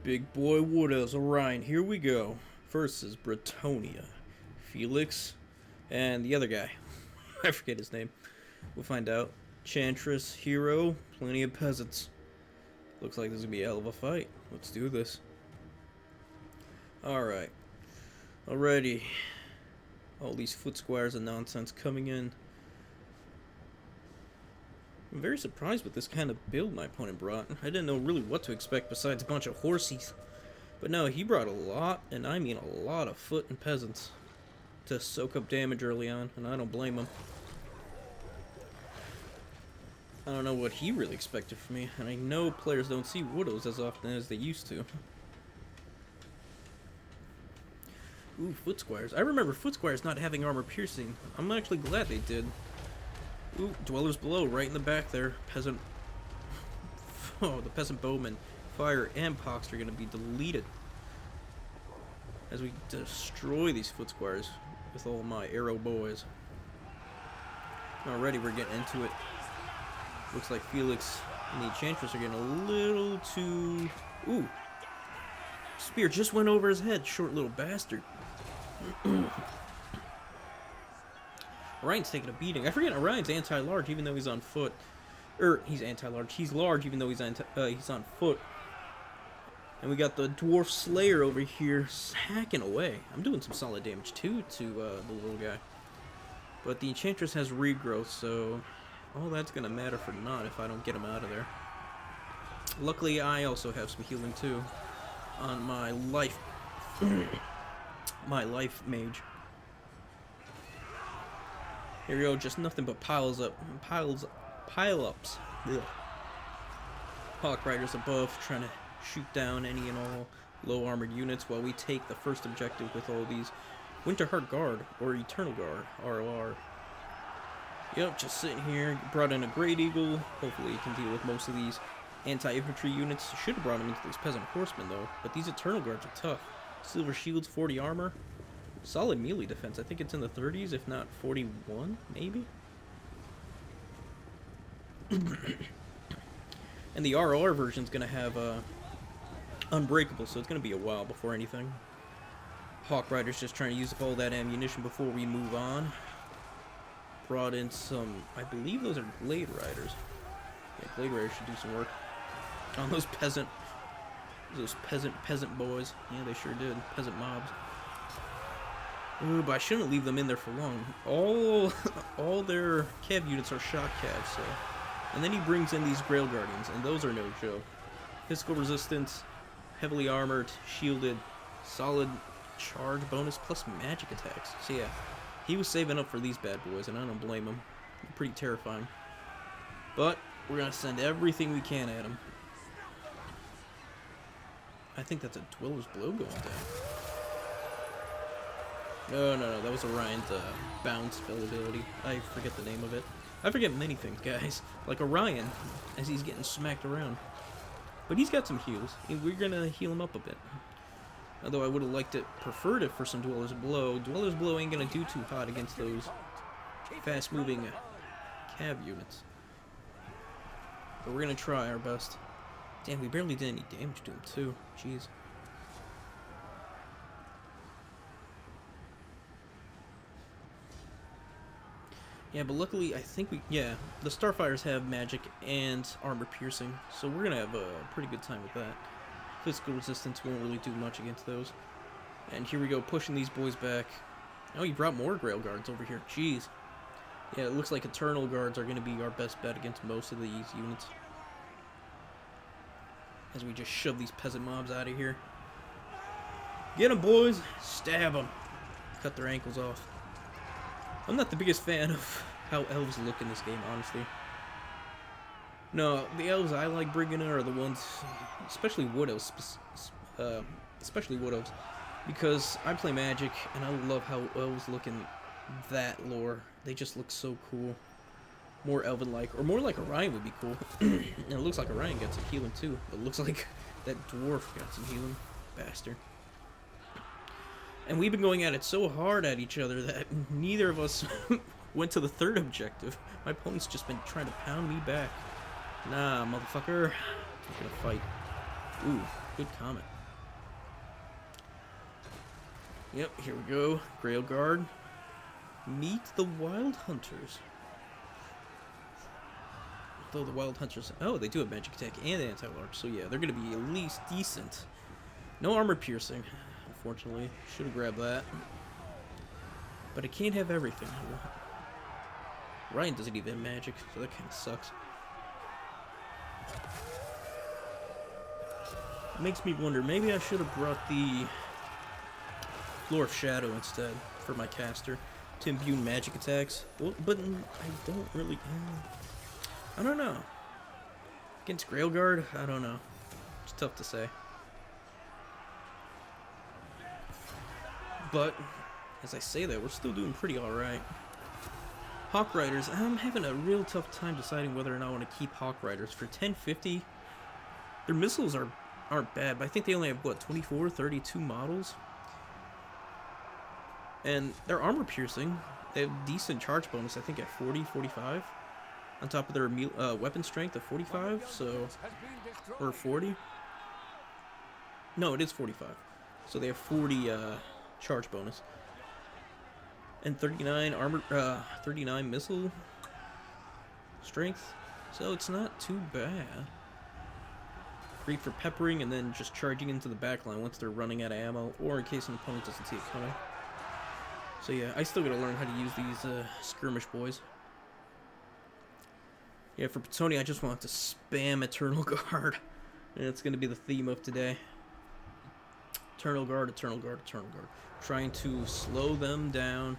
Big boy Wood Elves, Orion, here we go. First is Bretonnia, Felix, and the other guy. I forget his name. We'll find out. Chantress, Hero, plenty of peasants. Looks like this is gonna be a hell of a fight. Let's do this. Alright. Alrighty. All these foot squires and nonsense coming in. I'm very surprised with this kind of build my opponent brought. I didn't know really what to expect besides a bunch of horsies. But no, he brought a lot, and I mean a lot of foot and peasants to soak up damage early on, and I don't blame him. I don't know what he really expected from me, and I know players don't see widows as often as they used to. Ooh, foot squires. I remember foot squires not having armor piercing. I'm actually glad they did. Ooh, dwellers below, right in the back there. Peasant. Oh, the peasant bowman. Fire and pox are going to be deleted as we destroy these foot squires with all my arrow boys. Already we're getting into it. Looks like Felix and the Enchantress are getting a little too... Ooh. Spear just went over his head, short little bastard. Orion's taking a beating. I forget Orion's anti-large even though he's on foot. He's anti-large. He's large even though he's on foot. And we got the Dwarf Slayer over here hacking away. I'm doing some solid damage too to the little guy. But the Enchantress has regrowth, so all that's going to matter for naught if I don't get him out of there. Luckily, I also have some healing too on my life my life mage. Here we go, just nothing but pile-ups. Ugh. Hawk Riders above, trying to shoot down any and all low armored units while we take the first objective with all these Winterheart Guard or Eternal Guard, ROR. Yep, just sitting here, brought in a Great Eagle. Hopefully he can deal with most of these anti-infantry units. Should have brought him into these Peasant Horsemen though, but these Eternal Guards are tough. Silver Shields, 40 armor. Solid melee defense. I think it's in the 30s, if not 41, maybe? And the RR version's going to have Unbreakable, so it's going to be a while before anything. Hawk Rider's just trying to use up all that ammunition before we move on. Brought in some, I believe those are Glade Riders. Yeah, Glade Riders should do some work on those peasant boys. Yeah, they sure did. Peasant mobs. Ooh, but I shouldn't leave them in there for long. All their cav units are shock calves, so. And then he brings in these Grail Guardians, and those are no joke. Physical resistance, heavily armored, shielded, solid charge bonus plus magic attacks. So yeah, he was saving up for these bad boys, and I don't blame him. They're pretty terrifying. But we're gonna send everything we can at him. I think that's a Dweller's Blow going down. No, that was Orion's bounce spell ability. I forget the name of it. I forget many things, guys. Like Orion, as he's getting smacked around. But he's got some heals, and we're gonna heal him up a bit. Although I would have preferred it for some Dweller's Blow. Dweller's Blow ain't gonna do too hot against those fast-moving cav units. But we're gonna try our best. Damn, we barely did any damage to him, too. Jeez. Yeah, but luckily, I think the Starfires have magic and armor piercing, so we're gonna have a pretty good time with that. Physical resistance won't really do much against those. And here we go, pushing these boys back. Oh, you brought more Grail Guards over here. Jeez. Yeah, it looks like Eternal Guards are gonna be our best bet against most of these units. As we just shove these peasant mobs out of here. Get them, boys! Stab them! Cut their ankles off. I'm not the biggest fan of how elves look in this game, honestly. No, the elves I like bringing in are the ones, especially wood elves, because I play Magic and I love how elves look in that lore. They just look so cool. More elven-like, or more like Orion would be cool. And it looks like Orion got some healing too. It looks like that dwarf got some healing. Bastard. And we've been going at it so hard at each other that neither of us went to the third objective. My opponent's just been trying to pound me back. Nah, motherfucker. We're gonna fight. Ooh, good comment. Yep, here we go. Grail Guard. Meet the Wild Hunters. Though the Wild Hunters... Oh, they do have magic attack and anti-large. So yeah, they're going to be at least decent. No armor piercing, unfortunately. Should have grabbed that. But I can't have everything. Ryan doesn't even have magic, so that kind of sucks. It makes me wonder, maybe I should have brought the Floor of Shadow instead for my caster to imbue magic attacks. Well, but I don't really... I don't know. Against Grailguard, I don't know. It's tough to say. But, as I say that, we're still doing pretty alright. Hawk Riders, I'm having a real tough time deciding whether or not I want to keep Hawk Riders. For 1050, their missiles aren't bad, but I think they only have, what, 24, 32 models? And their armor piercing, they have decent charge bonus, I think at 40, 45. On top of their weapon strength of 45, so... Or 40? No, it is 45. So they have 40 charge bonus. And 39 armor, 39 missile strength. So it's not too bad. Great for peppering and then just charging into the backline once they're running out of ammo, or in case an opponent doesn't see it coming. So yeah, I still gotta learn how to use these skirmish boys. Yeah, for Bretonnia, I just want to spam Eternal Guard. And it's going to be the theme of today. Eternal Guard, Eternal Guard, Eternal Guard. Trying to slow them down.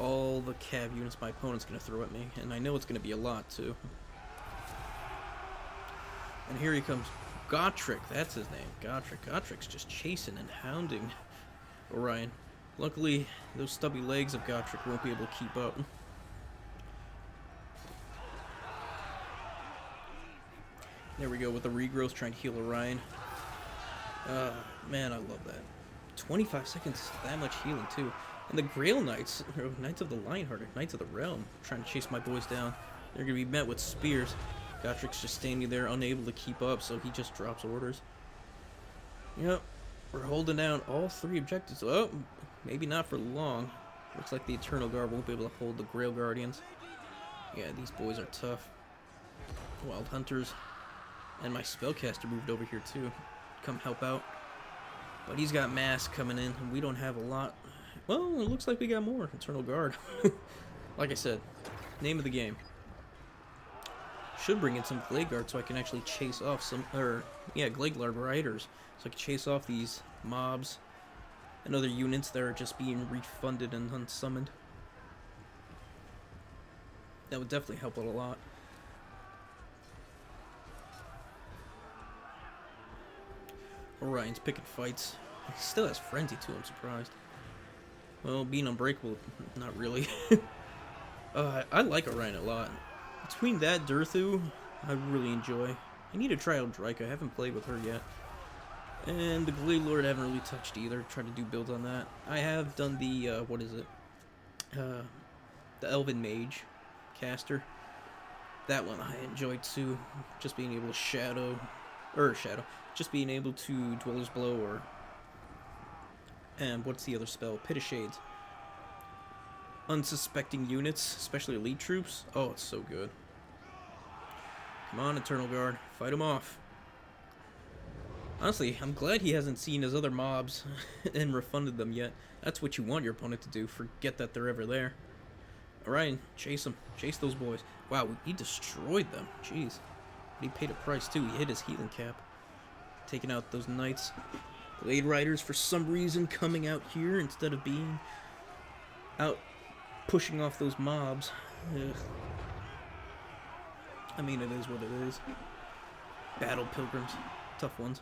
All the cav units my opponent's going to throw at me. And I know it's going to be a lot, too. And here he comes. Gotrek, that's his name. Gotrek. Gotrek's just chasing and hounding Orion. Luckily, those stubby legs of Gotrek won't be able to keep up. There we go with the regrowth trying to heal Orion. Man, I love that. 25 seconds, that much healing too. And the Grail Knights, Knights of the Lionhearted, Knights of the Realm, trying to chase my boys down. They're going to be met with spears. Gotrek's just standing there unable to keep up, so he just drops orders. Yep, we're holding down all three objectives. Oh, maybe not for long. Looks like the Eternal Guard won't be able to hold the Grail Guardians. Yeah, these boys are tough. Wild Hunters. And my spellcaster moved over here too. Come help out. But he's got mass coming in, and we don't have a lot. Well, it looks like we got more. Eternal Guard. Like I said, name of the game. Should bring in some Glade Guard so I can actually chase off some, Glade Guard Riders. So I can chase off these mobs and other units that are just being refunded and unsummoned. That would definitely help out a lot. Orion's picking fights. He still has Frenzy too, I'm surprised. Well, being unbreakable, not really. I like Orion a lot. Between that Durthu, I really enjoy. I need to try out Draika, I haven't played with her yet. And the Glade Lord I haven't really touched either, trying to do builds on that. I have done the, the Elven Mage caster. That one I enjoyed too, just being able to just being able to Dweller's Blow or... And what's the other spell? Pit of Shades. Unsuspecting units, especially elite troops. Oh, it's so good. Come on, Eternal Guard. Fight him off. Honestly, I'm glad he hasn't seen his other mobs and refunded them yet. That's what you want your opponent to do. Forget that they're ever there. Orion, chase them. Chase those boys. Wow, he destroyed them. Jeez. But he paid a price too. He hit his healing cap. Taking out those knights. Glade Riders, for some reason, coming out here instead of being out pushing off those mobs. Ugh. I mean, it is what it is. Battle Pilgrims. Tough ones.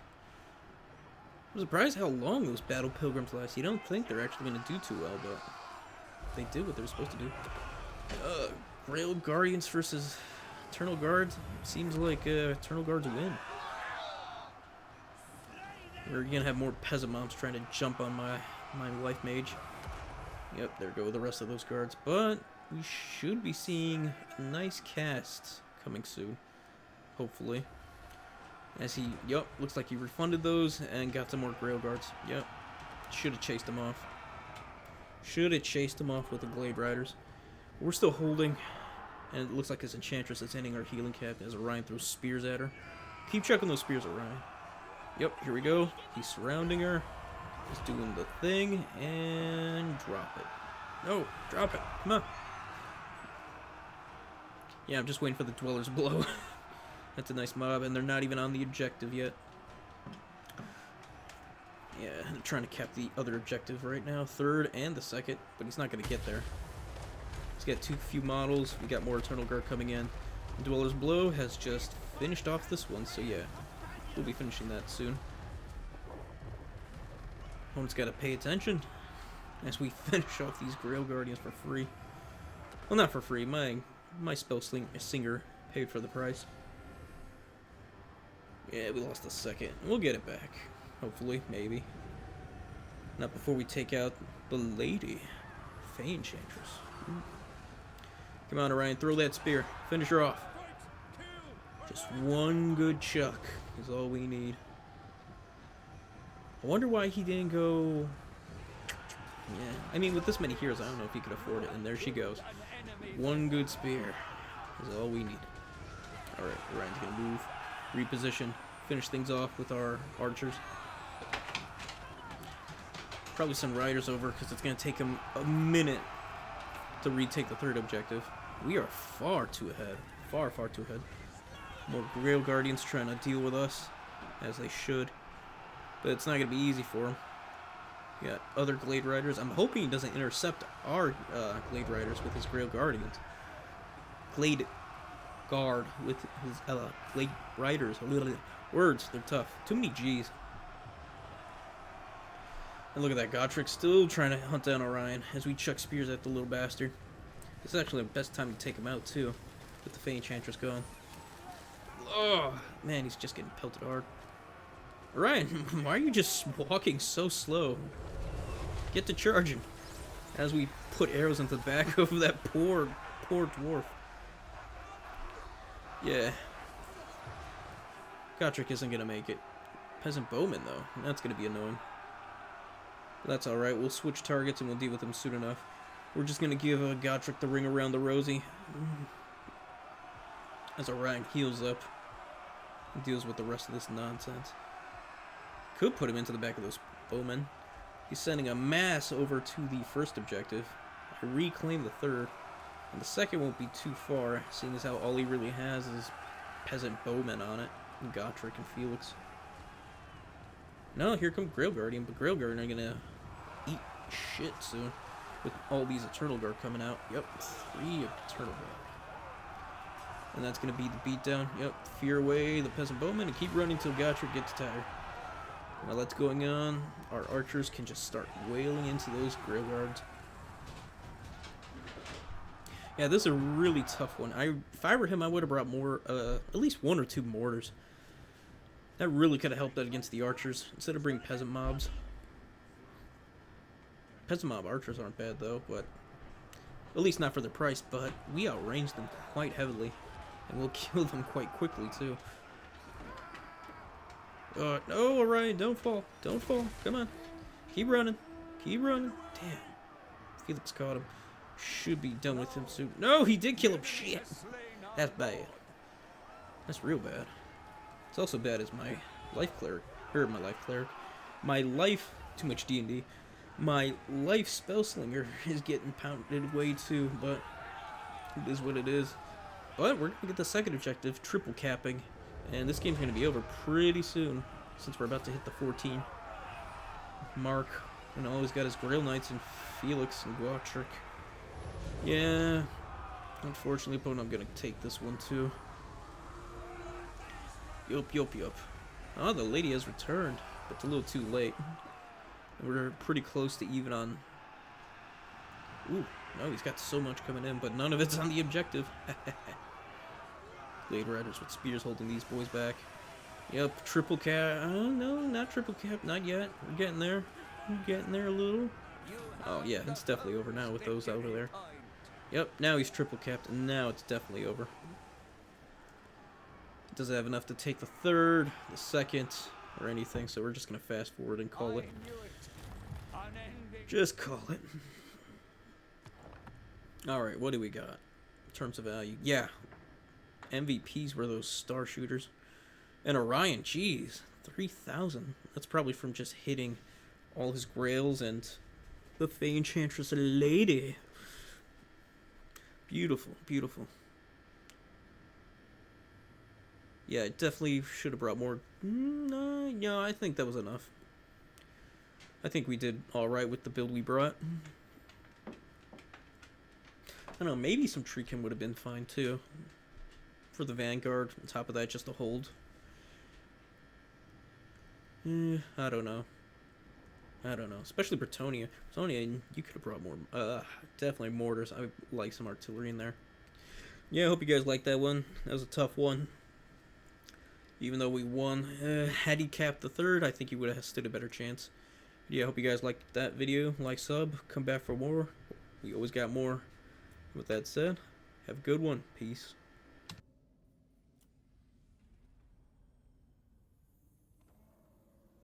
I'm surprised how long those Battle Pilgrims last. You don't think they're actually going to do too well, but they did what they're supposed to do. Grail Guardians versus Eternal Guards. Seems like Eternal Guards win. We're going to have more peasant mobs trying to jump on my life mage. Yep, there go the rest of those guards. But we should be seeing nice casts coming soon. Hopefully. As he, looks like he refunded those and got some more Grail Guards. Yep, should have chased them off. Should have chased him off with the Glade Riders. We're still holding, and it looks like his Enchantress is ending our healing cap as Orion throws spears at her. Keep chucking those spears, Orion. Yep, here we go. He's surrounding her. He's doing the thing, and drop it. No, drop it. Come on. Yeah, I'm just waiting for the Dweller's Blow. That's a nice mob, and they're not even on the objective yet. Yeah, I'm trying to cap the other objective right now, third and the second, but he's not going to get there. He's got too few models. We got more Eternal Guard coming in. Dweller's Blow has just finished off this one, so yeah, we'll be finishing that soon. Opponent's got to pay attention as we finish off these Grail Guardians for free. Well, not for free. My spell singer paid for the price. Yeah, we lost a second. We'll get it back. Hopefully, maybe. Not before we take out the lady. Fey Enchantress. Come on, Orion, throw that spear. Finish her off. Just one good chuck is all we need. I wonder why he didn't go... Yeah, I mean, with this many heroes, I don't know if he could afford it. And there she goes. One good spear is all we need. Alright, Orion's gonna move. Reposition. Finish things off with our archers. Probably send riders over because it's going to take them a minute to retake the third objective. We are far too ahead. Far, far too ahead. More Grail Guardians trying to deal with us, as they should. But it's not going to be easy for them. We got other Glade Riders. I'm hoping he doesn't intercept our Glade Riders with his Grail Guardians. Glade Guard with his Glade Riders. Words, they're tough. Too many G's. And look at that, Gotrek still trying to hunt down Orion as we chuck spears at the little bastard. This is actually the best time to take him out, too, with the Fey Enchantress going. Oh, man, he's just getting pelted hard. Orion, why are you just walking so slow? Get to charging. As we put arrows into the back of that poor dwarf. Yeah. Gotrek isn't going to make it. Peasant Bowman, though. That's going to be annoying. But that's alright. We'll switch targets and we'll deal with him soon enough. We're just going to give Gotrek the ring around the rosy. As Orion heals up and deals with the rest of this nonsense. Could put him into the back of those bowmen. He's sending a mass over to the first objective. I reclaim the third. And the second won't be too far, seeing as how all he really has is peasant bowmen on it. And Gotrek and Felix. No, here come Grail Guardian, but Grail Guardian are gonna eat shit soon. With all these Eternal Guard coming out. Yep, 3 Eternal Guard. And that's gonna be the beatdown. Yep, fear away the peasant bowmen and keep running until Gotrek gets tired. While that's going on, our archers can just start wailing into those Grail Guards. Yeah, this is a really tough one. If I were him, I would have brought more, at least 1 or 2 mortars. That really could have helped out against the archers, instead of bringing peasant mobs. Peasant mob archers aren't bad, though, but... At least not for the price, but we outranged them quite heavily. And we'll kill them quite quickly, too. No, Orion, don't fall. Don't fall. Come on. Keep running. Keep running. Damn. Felix caught him. Should be done with him soon. No, he did kill him. Shit. That's bad. That's real bad. It's also bad as my life cleric. Or my life cleric. My life... Too much D&D. My life spellslinger is getting pounded away too, but it is what it is. But we're going to get the second objective, triple capping. And this game's going to be over pretty soon, since we're about to hit the 14 mark. And all he's got is Grail Knights and Felix and Gotrek. Yeah, unfortunately, opponent, I'm going to take this one too. Yup. Oh, the lady has returned, but it's a little too late. We're pretty close to even on... Ooh, no, he's got so much coming in, but none of it's on the objective. Glade Riders with spears holding these boys back. Yep, triple cap. Oh, no, not triple cap. Not yet. We're getting there. We're getting there a little. Oh, yeah, it's definitely over now with those over there. Yep, now he's triple capped, and now it's definitely over. Doesn't have enough to take the third, the second, or anything, so we're just going to fast forward and call it. Just call it. Alright, what do we got in terms of value? Yeah, MVPs were those star shooters. And Orion, jeez, 3,000. That's probably from just hitting all his grails and the Fey Enchantress Lady. Beautiful, beautiful. Yeah, it definitely should have brought more. No, I think that was enough. I think we did alright with the build we brought. I don't know, maybe some Treekin would have been fine too. For the Vanguard, on top of that, just a hold. I don't know. Especially Bretonnia. Bretonnia, you could have brought more. Definitely mortars. I like some artillery in there. Yeah, I hope you guys liked that one. That was a tough one. Even though we won, had he capped the third, I think he would have stood a better chance. Yeah, I hope you guys liked that video. Like, sub, come back for more. We always got more. With that said, have a good one. Peace.